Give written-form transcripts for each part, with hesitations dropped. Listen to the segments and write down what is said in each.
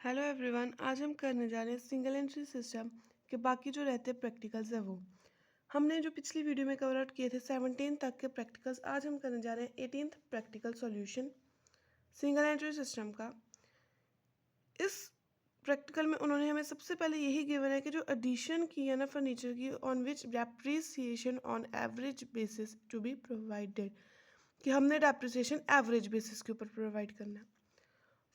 Hello everyone. आज हम करने जा रहे हैं सिंगल एंट्री सिस्टम के बाकी जो रहते हैं प्रैक्टिकल्स है वो हमने जो पिछली वीडियो में कवर आउट किए थे 17 तक के प्रैक्टिकल्स। आज हम करने जा रहे हैं 18th practical solution single entry system का। इस प्रैक्टिकल में उन्होंने हमें सबसे पहले यही गिवन है कि जो एडिशन की है ना फर्नीचर की, on which depreciation on average basis to be provided, कि हमने डेप्रिसिएशन एवरेज बेसिस के ऊपर प्रोवाइड करना है।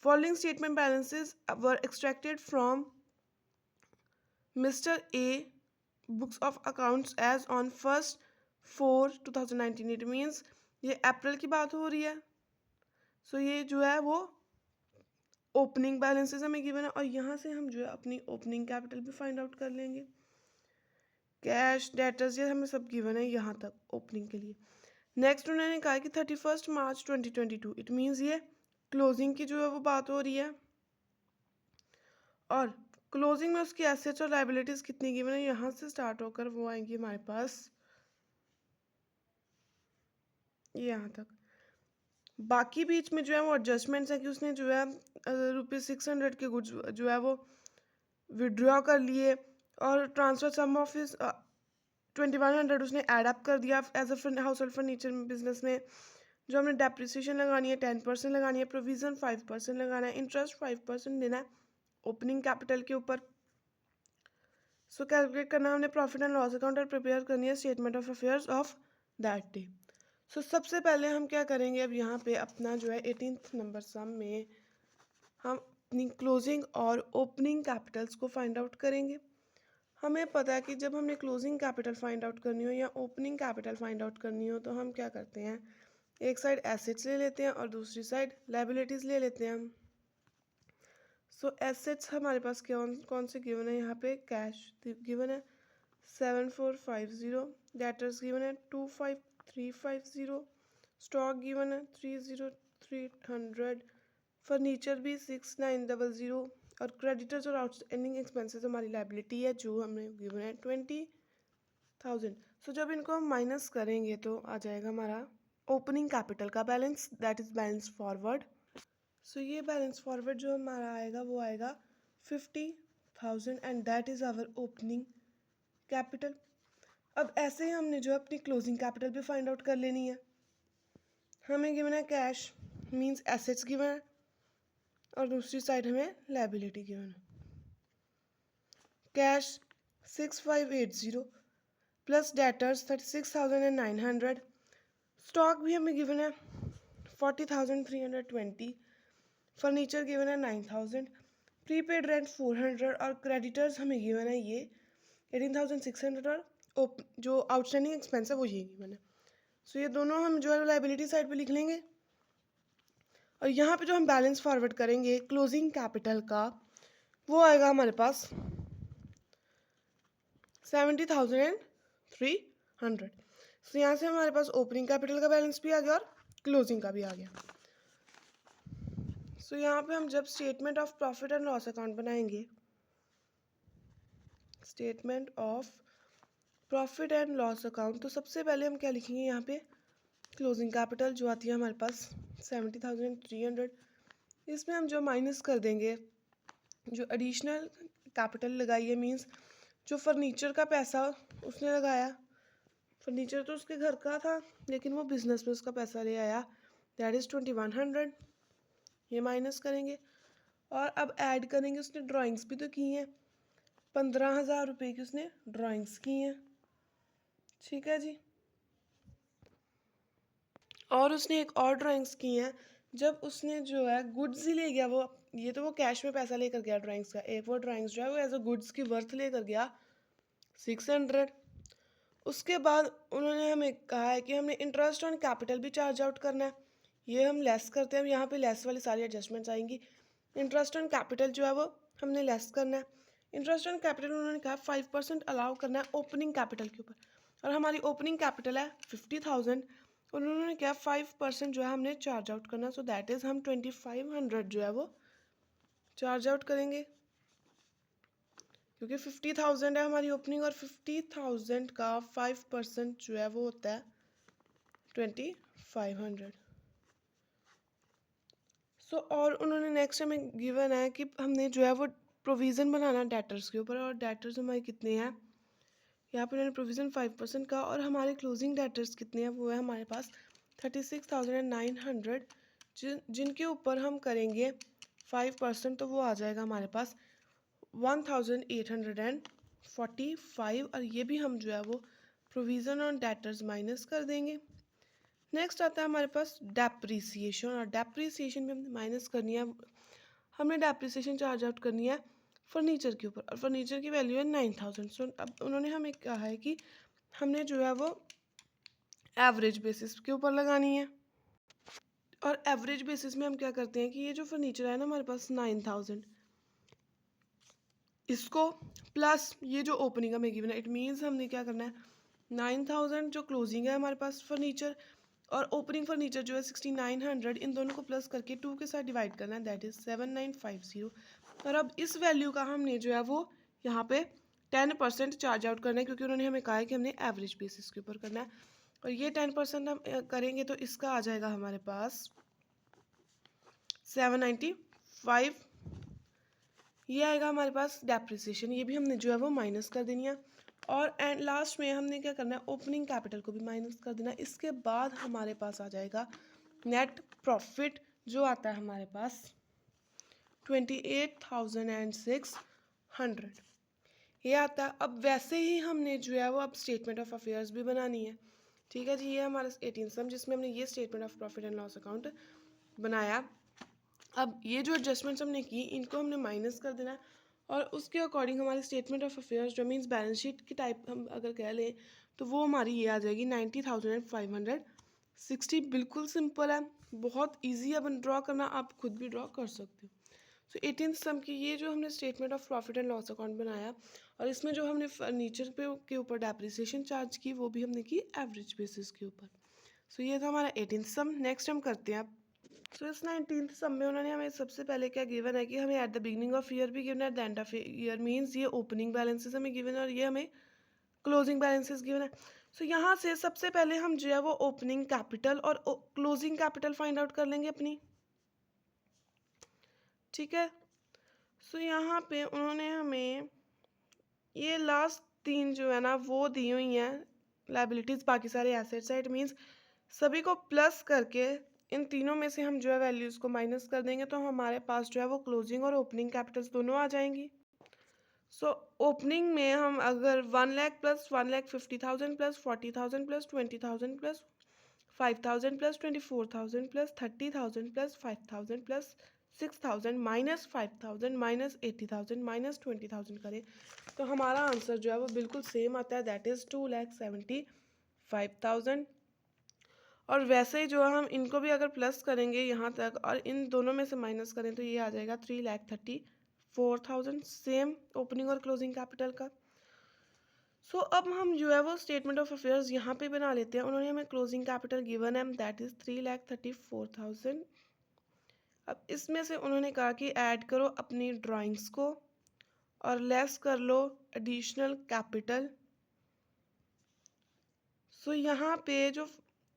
Following statement balances were extracted from Mr. A books of accounts as on 1st 4 2019। It means ये अप्रैल की बात हो रही है। सो ये जो है वो ओपनिंग बैलेंसेस हमें गिवन है और यहाँ से हम जो है अपनी ओपनिंग कैपिटल भी फाइंड आउट कर लेंगे। कैश डेटर्स ये हमें सब गिवन है यहाँ तक ओपनिंग के लिए। नेक्स्ट उन्होंने कहा कि 31 मार्च 2022। इट मीन्स ये क्लोजिंग की जो है वो बात हो रही है और क्लोजिंग में उसकी एसेट्स और लायबिलिटीज कितनी गिवन है यहाँ से स्टार्ट होकर वो आएंगी हमारे पास यहाँ तक। बाकी बीच में जो है वो एडजस्टमेंट्स है कि उसने जो है ₹600 के गुड्स जो है वो विड्रॉ कर लिए और ट्रांसफर सम ऑफ हिज 2100 उसने एड अप कर दिया as a household furniture business में। जो हमने डेप्रिसिएशन लगानी है 10% लगानी है, प्रोविजन 5% लगाना है, इंटरेस्ट 5% देना है ओपनिंग कैपिटल के ऊपर। सो कैलकुलेट करना हमने प्रॉफिट एंड लॉस अकाउंट और प्रिपेयर करनी है statement of affairs of that day. So सबसे पहले हम क्या करेंगे, अब यहाँ पे अपना जो है 18th नंबर सम में हम अपनी क्लोजिंग और ओपनिंग कैपिटल्स को फाइंड आउट करेंगे। हमें पता है कि जब हमने क्लोजिंग कैपिटल फाइंड आउट करनी हो या ओपनिंग कैपिटल फाइंड आउट करनी हो तो हम क्या करते हैं, एक साइड एसेट्स ले लेते हैं और दूसरी साइड लायबिलिटीज़ ले लेते हैं हम। सो एसेट्स हमारे पास कौन से गिवन है, यहाँ पे कैश गिवन है 7450, डेटर्स गिवन है 25350, स्टॉक गिवन है 30300, फर्नीचर भी 6900 और क्रेडिटर्स और आउटस्टैंडिंग एक्सपेंसेस हमारी लायबिलिटी है जो हमें गिवन है 20,000। सो जब इनको हम माइनस करेंगे तो आ जाएगा हमारा ओपनिंग कैपिटल का balance, that is balance forward. So ये बैलेंस फॉरवर्ड जो हमारा आएगा वो आएगा 50,000 and that is our opening capital. अब ऐसे ही हमने जो अपनी क्लोजिंग कैपिटल भी फाइंड आउट कर लेनी है। हमें गिवन है कैश मींस एसेट्स गिवन है और दूसरी साइड हमें लायबिलिटी गिवन है। कैश 6580 प्लस डेटर्स 36,900, स्टॉक भी हमें गिवन है 40,320, फर्नीचर गिवन है 9,000, प्रीपेड रेंट 400 और क्रेडिटर्स हमें गिवन है ये 18,600 और जो आउटस्टैंडिंग एक्सपेंस है वो ये गिवन है। सो ये दोनों हम जो है लायबिलिटी साइड पे लिख लेंगे और यहाँ पे जो हम बैलेंस फॉरवर्ड करेंगे क्लोजिंग कैपिटल का वो आएगा हमारे पास 70,300। सो यहाँ से हमारे पास ओपनिंग कैपिटल का बैलेंस भी आ गया और क्लोजिंग का भी आ गया। सो यहाँ पे हम जब statement of profit and loss account बनाएंगे, statement of profit and loss account, तो सबसे पहले हम क्या लिखेंगे, यहाँ पे क्लोजिंग कैपिटल जो आती है हमारे पास 70,300। इसमें हम जो माइनस कर देंगे जो एडिशनल कैपिटल लगाई है, मींस जो फर्नीचर का पैसा उसने लगाया, फर्नीचर तो उसके घर का था लेकिन वो बिजनेस में उसका पैसा ले आया, दैट इज़ 2100। ये माइनस करेंगे और अब ऐड करेंगे, उसने ड्राइंग्स भी तो की हैं, 15,000 रुपये की उसने ड्राइंग्स की हैं, ठीक है जी। और उसने एक और ड्राइंग्स की हैं, जब उसने जो है गुड्स ही ले गया, वो ये तो वो कैश में पैसा लेकर गया ड्राइंग्स का, एक वो ड्राइंग्स जो है वो एज अ गुड्स की वर्थ लेकर गया 600। उसके बाद उन्होंने हमें कहा है कि हमने इंटरेस्ट ऑन कैपिटल भी चार्ज आउट करना है, ये हम लेस करते हैं, यहाँ पे लेस वाली सारी एडजस्टमेंट्स आएंगी। इंटरेस्ट ऑन कैपिटल जो है वो हमने लेस करना है। इंटरेस्ट ऑन कैपिटल उन्होंने कहा 5% अलाउ करना है ओपनिंग कैपिटल के ऊपर, और हमारी ओपनिंग कैपिटल है 50,000 और उन्होंने क्या 5% जो है हमने चार्ज आउट करना, सो दैट इज़ हम 2500 जो है वो चार्ज आउट करेंगे, क्योंकि 50,000 है हमारी ओपनिंग और 50,000 का 5% जो है वो होता है 2500। और उन्होंने नेक्स्ट हमें गिवन है कि हमने जो है वो प्रोविज़न बनाना डेटर्स के ऊपर, और डेटर्स हमारे कितने हैं, यहाँ पर उन्होंने प्रोविज़न 5% का, और हमारे क्लोजिंग डेटर्स कितने हैं, वो है हमारे पास 36,900, जिनके ऊपर हम करेंगे 5%, तो वो आ जाएगा हमारे पास 1845, और ये भी हम जो है वो प्रोविज़न ऑन डेटर्स माइनस कर देंगे। नेक्स्ट आता है हमारे पास डेप्रीसिएशन, और डेप्रीसिएशन भी हमने माइनस करनी है, हमने डेप्रीसिएशन चार्ज आउट करनी है फर्नीचर के ऊपर, और फर्नीचर की वैल्यू है 9,000। सो अब उन्होंने हमें कहा है कि हमने जो है वो एवरेज बेसिस के ऊपर लगानी है, और एवरेज बेसिस में हम क्या करते हैं कि ये जो फर्नीचर है ना हमारे पास 9,000, इसको प्लस ये जो ओपनिंग हमें गिवन है, इट मीन्स हमने क्या करना है 9,000 जो क्लोजिंग है हमारे पास फर्नीचर, और ओपनिंग फर्नीचर जो है 6,900, इन दोनों को प्लस करके 2 के साथ डिवाइड करना है, दैट इज 7,950। और अब इस वैल्यू का हमने जो है वो यहाँ पे 10% चार्ज आउट करना है, क्योंकि उन्होंने हमें कहा है कि हमने एवरेज बेसिस के ऊपर करना है, और ये 10% हम करेंगे तो इसका आ जाएगा हमारे पास 795, ये आएगा हमारे पास डेप्रिसिएशन, ये भी हमने जो है वो माइनस कर देनी है। और एंड लास्ट में हमने क्या करना है, ओपनिंग कैपिटल को भी माइनस कर देना है। इसके बाद हमारे पास आ जाएगा नेट प्रॉफिट, जो आता है हमारे पास 28,600, ये आता है। अब वैसे ही हमने जो है वो अब स्टेटमेंट ऑफ अफेयर्स भी बनानी है, ठीक है जी। ये हमारा 18 सम, जिसमें हमने ये statement of profit and loss account बनाया। अब ये जो एडजस्टमेंट्स हमने की, इनको हमने माइनस कर देना है, और उसके अकॉर्डिंग हमारी स्टेटमेंट ऑफ अफेयर्स जो मीन्स बैलेंस शीट की टाइप हम अगर कह लें तो वो हमारी ये आ जाएगी 90,560। बिल्कुल सिंपल है, बहुत ईजी है ड्रॉ करना, आप खुद भी ड्रॉ कर सकते हो। सो 18th सम की ये जो हमने statement of profit and loss account बनाया, और इसमें जो हमने फर्नीचर पे के ऊपर डेप्रिसिएशन चार्ज की, वो भी हमने की एवरेज बेसिस के ऊपर। सो ये था हमारा 18th सम। नेक्स्ट हम करते हैं। सो इस 19th सम में उन्होंने हमें सबसे पहले क्या गिवन है कि हमें at the beginning of year भी गिवन है, at the end of year, means ये ओपनिंग बैलेंसेस हमें गिवन है, और ये हमें क्लोजिंग बैलेंसेस गिवन है। सो यहाँ से सबसे पहले हम जो है वो ओपनिंग कैपिटल और क्लोजिंग कैपिटल फाइंड आउट कर लेंगे अपनी, ठीक है। सो यहाँ पे उन्होंने हमें ये लास्ट 3 जो है ना वो दी हुई हैं लाइबिलिटीज़, बाकी सारे एसेट्स हैं। इट मीन्स सभी को प्लस करके इन तीनों में से हम जो है वैल्यूज़ को माइनस कर देंगे, तो हमारे पास जो है वो क्लोजिंग और ओपनिंग कैपिटल्स दोनों आ जाएंगी। सो ओपनिंग में हम अगर 1 lakh plus 1,50,000 plus 40,000 plus 20,000 plus 5,000 plus 24,000 plus 30,000 plus 5,000 plus 6,000 minus 5,000 minus 80,000 minus 20,000 करें, तो हमारा आंसर जो है वो बिल्कुल सेम आता है, दैट इज़ 2,75,000। और वैसे ही जो हम इनको भी अगर प्लस करेंगे यहाँ तक और इन दोनों में से माइनस करें, तो ये आ जाएगा 3,34,000, सेम ओपनिंग और क्लोजिंग कैपिटल का। सो अब हम जो है वो स्टेटमेंट ऑफ अफेयर्स यहाँ पे बना लेते हैं। उन्होंने हमें क्लोजिंग कैपिटल गिवन है, दैट इज़ 3,34,000। अब इसमें से उन्होंने कहा कि ऐड करो अपनी ड्राइंग्स को और लेस कर लो एडिशनल कैपिटल। सो यहाँ पे जो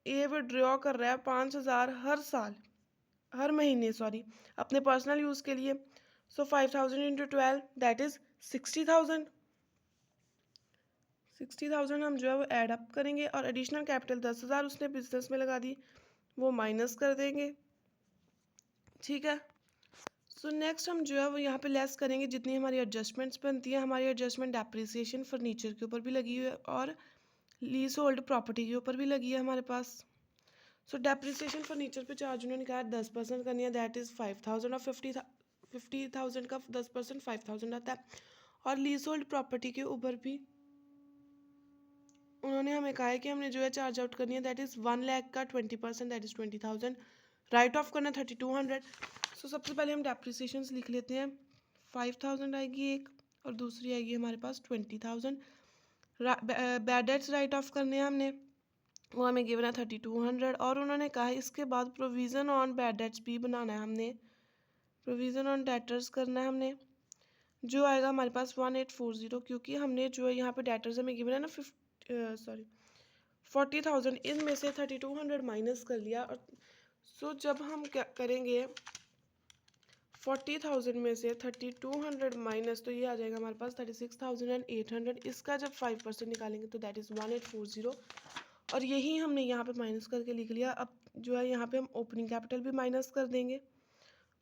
ये विड्रॉ कर रहा है 5,000 हर साल, हर महीने सॉरी, अपने पर्सनल यूज़ के लिए। सो 5,000 इंटू 12 दैट इज़ 60,000। 60,000 हम जो है वो ऐड अप करेंगे, और एडिशनल कैपिटल 10,000 उसने बिजनेस में लगा दी, वो माइनस कर देंगे, ठीक है। सो नेक्स्ट हम जो है वो यहाँ पे लेस करेंगे जितनी हमारी एडजस्टमेंट्स बनती हैं। हमारी एडजस्टमेंट डेप्रिसिएशन फर्नीचर के ऊपर भी लगी हुई है और लीज होल्ड प्रॉपर्टी के ऊपर भी लगी है हमारे पास। सो डेप्रिसिएशन फर्नीचर पे चार्ज उन्होंने कहा 10% करनी है, दैट इज़ 5,000, और 50,000 का 10% 5,000 आता है। और लीज होल्ड प्रॉपर्टी के ऊपर भी उन्होंने हमें कहा है कि हमने जो है चार्ज आउट करनी है, दैट इज़ 1 लाख का 20%, दैट इज़ 20,000। राइट ऑफ करना 3,200। सो सबसे पहले हम डेप्रिसिएशंस लिख लेते हैं। 5,000 आएगी एक, और दूसरी आएगी हमारे पास 20,000। बैड डेट्स राइट ऑफ करने हैं हमने, वो हमें गिवन है 3,200। और उन्होंने कहा है इसके बाद प्रोविज़न ऑन बैड डेट्स भी बनाना है हमने, प्रोविज़न ऑन डेटर्स करना है हमने, जो आएगा हमारे पास 1,840, क्योंकि हमने जो है यहाँ पे डेटर्स हमें गिवन है ना 40,000, इनमें से 3,200 माइनस कर लिया। और सो जब हम क्या करेंगे 40,000 में से 3200 माइनस, तो ये आ जाएगा हमारे पास 36,800। इसका जब 5% निकालेंगे तो दैट इज़ 1840, और यही हमने यहाँ पे माइनस करके लिख लिया। अब जो है यहाँ पे हम ओपनिंग कैपिटल भी माइनस कर देंगे।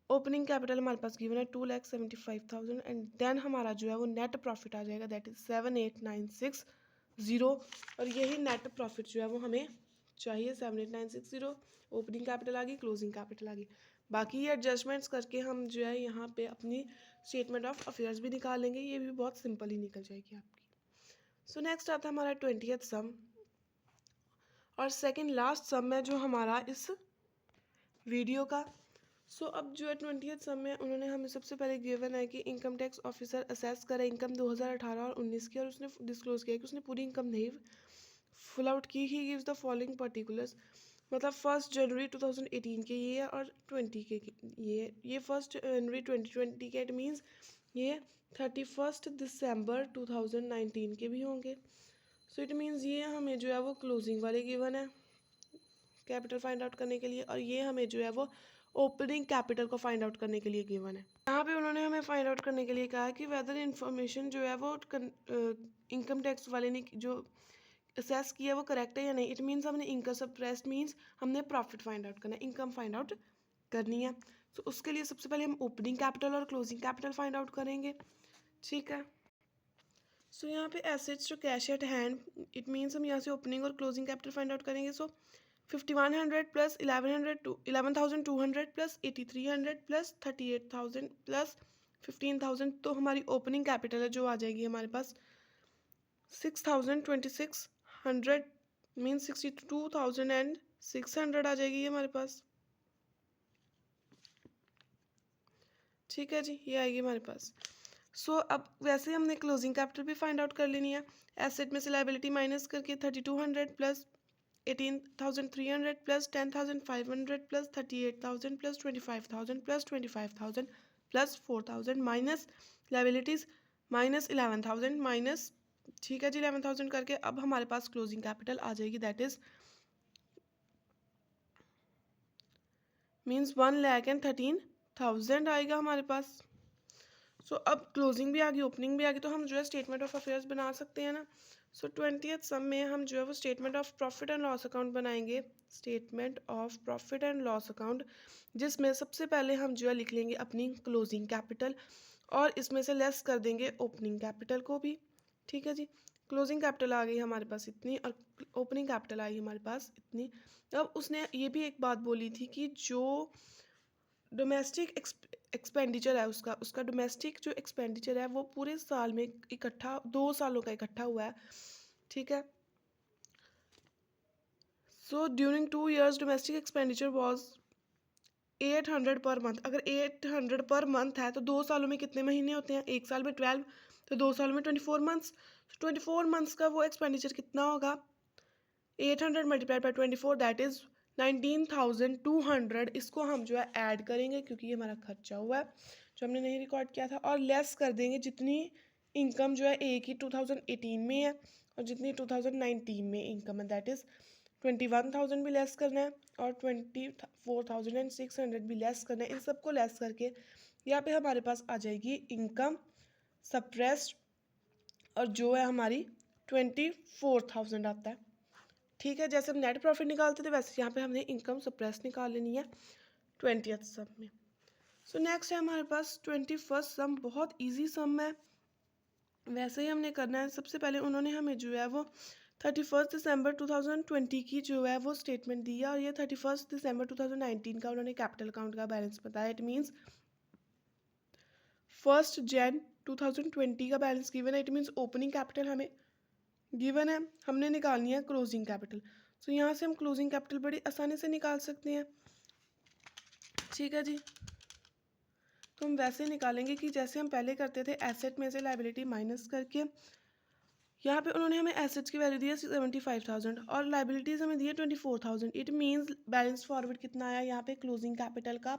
ओपनिंग कैपिटल हमारे पास गिवन है 2,75,000, एंड देन हमारा जो है वो नेट प्रॉफिट आ जाएगा, दैट इज़ 78960, और यही नेट प्रॉफिट जो है वो हमें चाहिए 78960। ओपनिंग कैपिटल आ गई, क्लोजिंग कैपिटल आ गई। बाकी ये एडजस्टमेंट्स करके हम जो है यहाँ पे अपनी स्टेटमेंट ऑफ अफेयर्स भी निकालेंगे, ये भी बहुत सिंपल ही निकल जाएगी आपकी। सो नेक्स्ट आता है हमारा 20th सम, और सेकेंड लास्ट सम है जो हमारा इस वीडियो का। सो अब जो है 20th सम में उन्होंने हमें सबसे पहले गिवन है कि इनकम टैक्स ऑफिसर असेस करे इनकम 2018 और 19 की, और उसने डिस्क्लोज किया कि उसने पूरी इनकम नहीं फुल आउट की। He gives the following particulars, मतलब 1 जनवरी 2018 के ये और 20 के ये 1 जनवरी 2020 के, इट मीन्स ये 31 दिसंबर 2019 के भी होंगे। सो इट मीन्स ये हमें जो है वो क्लोजिंग वाले गिवन है कैपिटल फाइंड आउट करने के लिए, और ये हमें जो है वो ओपनिंग कैपिटल को फाइंड आउट करने के लिए गिवन है। यहाँ पे उन्होंने हमें फाइंड आउट करने के लिए कहा है कि वेदर इन्फॉर्मेशन जो है वो इनकम टैक्स वाले ने जो असेस किया वो करेक्ट है या नहीं। इट मीन्स हमने इनकम सप्रेस्ड मीन्स हमने प्रॉफिट फाइंड आउट करना है, इनकम फाइंड आउट करनी है। तो उसके लिए सबसे पहले हम ओपनिंग कैपिटल और क्लोजिंग कैपिटल फाइंड आउट करेंगे, ठीक है। सो यहाँ पे एसेट्स जो cash at hand, it means हम यहाँ से ओपनिंग और क्लोजिंग कैपिटल फाइंड आउट करेंगे। सो 5100 प्लस 11,200 प्लस 8,300 प्लस 38,000 प्लस 15,000, तो हमारी ओपनिंग कैपिटल है जो आ जाएगी हमारे पास 6,2600 मीन्स 62,600 आ जाएगी ये हमारे पास, ठीक है जी, ये आएगी हमारे पास। सो अब वैसे हमने क्लोजिंग कैपिटल भी फाइंड आउट कर लेनी है। एसेट में से लाइबिलिटी माइनस करके 3,200 plus 18,300 plus 10,500 plus 38,000 plus 25,000 plus 25,000 plus 4,000 minus liabilities minus 11,000 minus, ठीक है जी, 11,000 करके अब हमारे पास क्लोजिंग कैपिटल आ जाएगी, दैट इज मीन्स 1,13,000 आएगा हमारे पास। सो अब क्लोजिंग भी आ गई, ओपनिंग भी आ गई, तो हम जो है स्टेटमेंट ऑफ अफेयर्स बना सकते हैं ना। सो 20th सम में हम जो है वो statement of profit and loss account बनाएंगे, statement of profit and loss account, जिसमें सबसे पहले हम जो है लिख लेंगे अपनी क्लोजिंग कैपिटल, और इसमें से लेस कर देंगे ओपनिंग कैपिटल को भी, ठीक है जी। क्लोजिंग कैपिटल आ गई हमारे पास इतनी, और ओपनिंग कैपिटल आई हमारे पास इतनी। अब उसने ये भी एक बात बोली थी कि जो डोमेस्टिक एक्सपेंडिचर है उसका डोमेस्टिक जो एक्सपेंडिचर है वो पूरे साल में इकट्ठा 2 सालों का इकट्ठा हुआ है, ठीक है। So during 2 years domestic expenditure was 800 per month. अगर 800 पर मंथ है तो 2 सालों में कितने महीने होते हैं, एक साल में 12, तो 2 सालों में 24 मंथ्स। 24 मंथ्स का वो एक्सपेंडिचर कितना होगा, 800 मल्टीप्लाइड बाई 24 दैट इज़ 19,200। इसको हम जो है ऐड करेंगे क्योंकि ये हमारा खर्चा हुआ है जो हमने नहीं रिकॉर्ड किया था, और लेस कर देंगे जितनी इनकम जो है एक ही 2018 में है और जितनी 2019 में इनकम है, दैट इज़ 21,000 भी लेस करना है और 24,600 भी लेस करना है। इन सबको लेस करके यहाँ पे हमारे पास आ जाएगी इनकम सप्रेस्ड, और जो है हमारी 24,000 आता है, ठीक है। जैसे हम नेट प्रॉफिट निकालते थे वैसे यहाँ पे हमने इनकम सप्रेस निकाल लेनी है 20th सम में। सो नेक्स्ट है हमारे पास 21st सम, बहुत इजी सम है, वैसे ही हमने करना है। सबसे पहले उन्होंने हमें जो है वो 31 दिसंबर 2020 की जो है वो स्टेटमेंट दी है, और ये 31 दिसंबर 2019 का उन्होंने कैपिटल अकाउंट का बैलेंस बताया। इट मीन्स 1 Jan 2020 का बैलेंस गिवन है, इट मीन्स ओपनिंग कैपिटल हमें गिवन है, हमने निकालनी है क्लोजिंग कैपिटल। सो यहाँ से हम क्लोजिंग कैपिटल बड़ी आसानी से निकाल सकते हैं, ठीक है जी। तो हम वैसे निकालेंगे कि जैसे हम पहले करते थे, एसेट में से लाइबिलिटी माइनस करके। यहाँ पे उन्होंने हमें एसेट्स की वैल्यू दी है 75,000 और लाइबिलिटीज़ हमें दी है 24,000। इट मीन्स बैलेंस फॉरवर्ड कितना आया यहाँ पे क्लोजिंग कैपिटल का,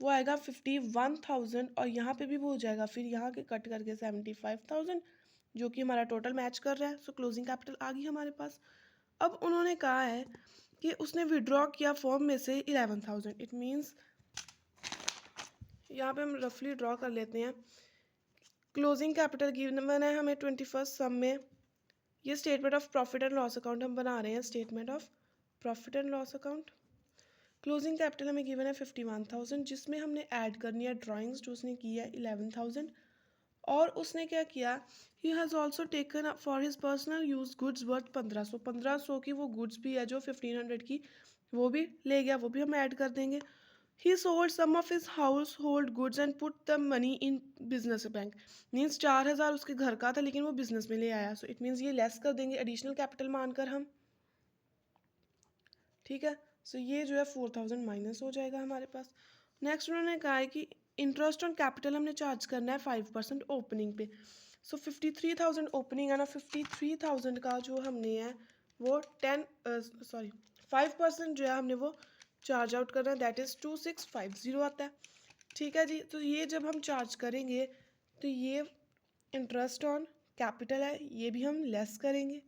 वो आएगा 51,000, और यहाँ पे भी वो हो जाएगा फिर यहाँ के कट करके 75,000 जो कि हमारा टोटल मैच कर रहा है। सो क्लोजिंग कैपिटल आ गई हमारे पास। अब उन्होंने कहा है कि उसने विड्रॉ किया फॉर्म में से 11,000। इट मीन्स यहाँ पे हम रफली ड्रॉ कर लेते हैं। क्लोजिंग कैपिटल गिवन है हमें 21st सम में। ये statement of profit and loss account हम बना रहे हैं, statement of profit and loss account. Closing capital हमें गिवन है 51,000, जिसमें हमने ऐड करनी है ड्राइंग्स जो उसने की है 11,000। और उसने क्या किया, he has also taken for his personal use goods worth 1500 की वो गुड्स भी है जो 1500 की वो भी ले गया, वो भी हम ऐड कर देंगे। He sold some of his household goods and put the money in business bank. Means 4,000 उसके घर का था लेकिन वो बिजनेस में ले आया, सो इट मीन्स ये लेस कर देंगे एडिशनल कैपिटल मानकर हम। ठीक है, सो ये जो है 4,000 माइनस हो जाएगा हमारे पास। नेक्स्ट उन्होंने कहा है कि इंटरेस्ट ऑन कैपिटल हमने चार्ज करना है 5% ओपनिंग पे। सो 53,000 ओपनिंग है ना, 53,000 का जो हमने है वो 5% जो है हमने वो चार्ज आउट करना है, दैट इज़ 2650 आता है। ठीक है जी, तो ये जब हम चार्ज करेंगे तो ये इंटरेस्ट ऑन कैपिटल है, ये भी हम लेस करेंगे।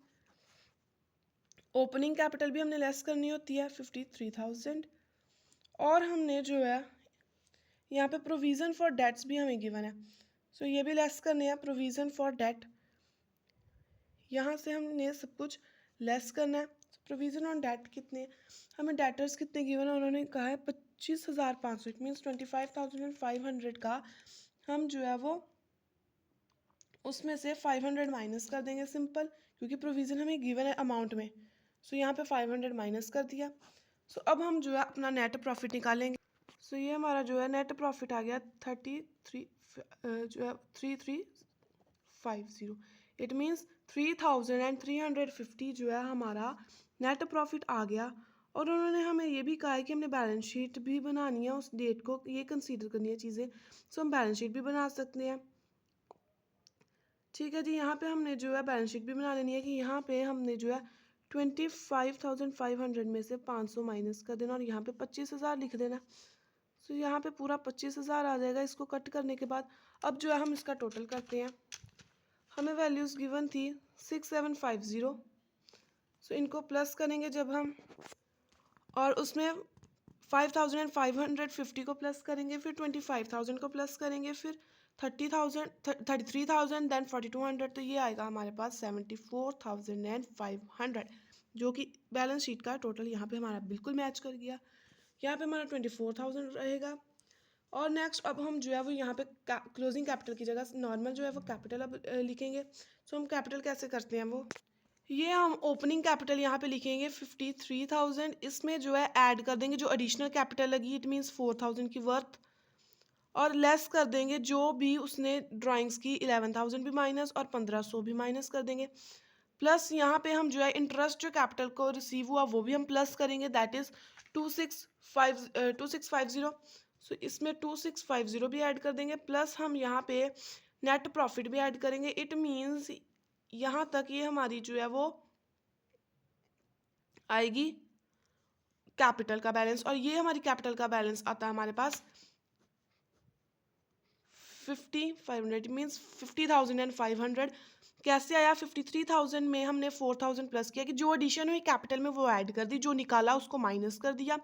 ओपनिंग कैपिटल भी हमने लेस करनी होती है 53,000। और हमने जो है यहाँ पे प्रोविज़न फॉर डेट्स भी हमें गिवन है, सो ये भी लेस करने हैं प्रोविज़न फॉर डेट। यहाँ से हमने सब कुछ लेस करना है। प्रोविज़न ऑन डेट कितने, हमें डेटर्स कितने गिवन है, उन्होंने कहा है 25,500, इट मीन्स 25,500 का हम जो है वो उसमें से 500 माइनस कर देंगे सिंपल, क्योंकि प्रोविज़न हमें गिवन है अमाउंट में। सो यहाँ पे 500 माइनस कर दिया। सो अब हम जो है अपना नेट प्रॉफिट निकालेंगे। सो ये हमारा जो है नेट प्रॉफिट आ गया 33 जो है 3350। इट मीन्स 3,350 जो है हमारा नेट प्रॉफिट आ गया। और उन्होंने हमें ये भी कहा है कि हमने बैलेंस शीट भी बनानी है, उस डेट को ये कंसीडर करनी है चीज़ें। सो हम बैलेंस शीट भी बना सकते हैं। ठीक है जी, यहाँ पे हमने जो है बैलेंस शीट भी बना लेनी है कि यहाँ पे हमने जो है 25,500 में से 500 माइनस कर देना और यहाँ पे 25,000 लिख देना। सो यहाँ पे पूरा 25,000 आ जाएगा इसको कट करने के बाद। अब जो है हम इसका टोटल करते हैं। हमें वैल्यूज़ गिवन थी 6750। सो इनको प्लस करेंगे जब हम, और उसमें 5,550 को प्लस करेंगे, फिर 25,000 को प्लस करेंगे, फिर 30,000 33,000 देन 4,200, तो ये आएगा हमारे पास 74,500, जो कि बैलेंस शीट का टोटल यहाँ पे हमारा बिल्कुल मैच कर गया। यहाँ पे हमारा 24,000 रहेगा। और नेक्स्ट अब हम जो है वो यहाँ पे क्लोजिंग कैपिटल की जगह नॉर्मल जो है वो कैपिटल अब लिखेंगे। सो हम कैपिटल कैसे करते हैं वो, ये हम ओपनिंग कैपिटल यहाँ पे लिखेंगे 53,000, इसमें जो है ऐड कर देंगे जो एडिशनल कैपिटल लगी, इट मीन्स 4,000 की वर्थ, और लेस कर देंगे जो भी उसने ड्राइंग्स की 11,000 भी माइनस और 1,500 भी माइनस कर देंगे। प्लस यहाँ पे हम जो है इंटरेस्ट जो कैपिटल को रिसीव हुआ वो भी हम प्लस करेंगे, दैट इज़ 2650। सो इसमें 2650 भी ऐड कर देंगे, प्लस हम यहाँ पे नेट प्रॉफिट भी ऐड करेंगे। इट मीन्स यहाँ तक ये हमारी जो है वो आएगी कैपिटल का बैलेंस, और ये हमारी कैपिटल का बैलेंस आता है हमारे पास 5,500, मीन्स 50,500। कैसे आया, 53,000 में हमने 4,000 प्लस किया कि जो एडिशन हुई कैपिटल में वो ऐड कर दी, जो निकाला उसको माइनस कर दिया।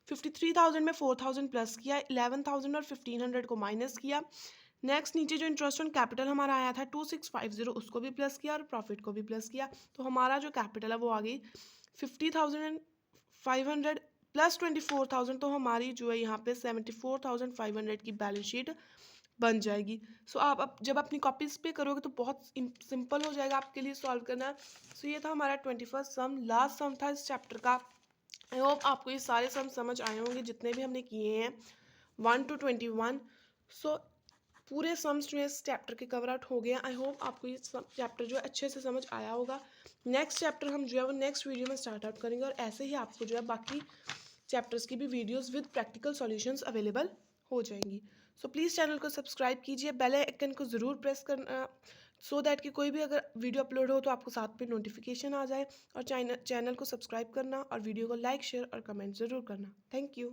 53,000 में 4,000 प्लस किया, 11,000 और 1,500 को माइनस किया। नेक्स्ट नीचे जो इंटरेस्ट ऑन कैपिटल हमारा आया था 2650, उसको भी प्लस किया और प्रॉफिट को भी प्लस किया, तो हमारा जो कैपिटल है वो आ गई 50,500 प्लस 24,000, तो हमारी जो है यहाँ पे 74,500 की बैलेंस शीट बन जाएगी। सो आप अब जब अपनी कॉपीज पे करोगे तो बहुत सिंपल हो जाएगा आपके लिए सॉल्व करना। सो ये था हमारा 21st सम, लास्ट सम था इस चैप्टर का। आई होप आपको ये सारे सम समझ आए होंगे जितने भी हमने किए हैं 1 to 21। सो पूरे सम्स जो है इस चैप्टर के कवर आउट हो गए हैं। आई होप आपको ये चैप्टर जो है अच्छे से समझ आया होगा। नेक्स्ट चैप्टर हम जो है वो नेक्स्ट वीडियो में स्टार्ट आउट करेंगे, और ऐसे ही आपको जो है बाकी चैप्टर्स की भी videos with practical solutions available हो जाएंगी। सो प्लीज़ चैनल को सब्सक्राइब कीजिए, बेल आइकन को ज़रूर प्रेस करना, सो दैट कि कोई भी अगर वीडियो अपलोड हो तो आपको साथ पे नोटिफिकेशन आ जाए। और चैनल को सब्सक्राइब करना और वीडियो को लाइक शेयर और कमेंट ज़रूर करना। Thank you.